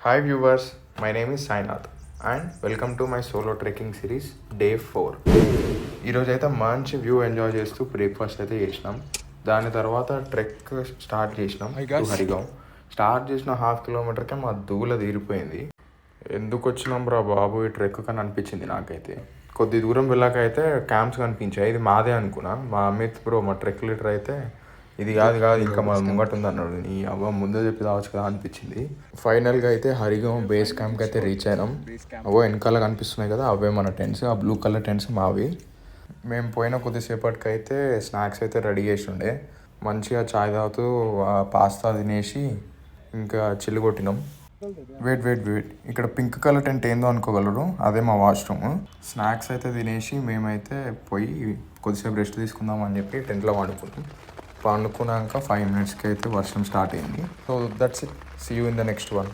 Hi viewers, my name is Sainath and welcome to my solo trekking series Day 4. ఈరోజు అయితే మంచి view enjoy చేస్తూ breakfast అయితే చేసినాం. దాని తర్వాత ట్రెక్ స్టార్ట్ చేసినాం టు హరిగాం. స్టార్ట్ చేసిన 1/2 కిలోమీటర్కే మా దూల తీరిపోయింది. ఎందుకు వచ్చినాం రా బాబు ఈ ట్రెక్ అని అనిపించింది నాకైతే. కొద్ది దూరం వెళ్ళాక అయితే క్యాంప్స్ కనిపించాయి. ఇది మాదే అనుకున్నా. మా అమిత్ బ్రో మా ట్రెక్ లీడర్ అయితే ఇది కాదు ఇంకా మన ముంగట ఉంది అన్నాడు. నీ అవ్వ ముందే చెప్పి రావచ్చు కదా అనిపించింది. ఫైనల్గా అయితే హరిగాం బేస్ క్యాంప్కి అయితే రీచ్ అయినాం. అవో వెనకాల కనిపిస్తున్నాయి కదా, అవే మన టెంట్స్. ఆ బ్లూ కలర్ టెంట్స్ మావి. మేము పోయిన కొద్దిసేపటికి అయితే స్నాక్స్ అయితే రెడీ చేసి ఉండే. మంచిగా చాయ్ తాగుతూ పాస్తా తినేసి ఇంకా చిల్లు కొట్టినాం. వెయిట్ ఇక్కడ పింక్ కలర్ టెంట్ ఏందో అనుకోగలరు, అదే మా వాష్రూమ్. స్నాక్స్ అయితే తినేసి మేమైతే పోయి కొద్దిసేపు రెస్ట్ తీసుకుందాం అని చెప్పి టెంట్లో పండుకున్నాక 5 minutesకి అయితే వర్షం స్టార్ట్ అయింది. So that's it. See you in the next one.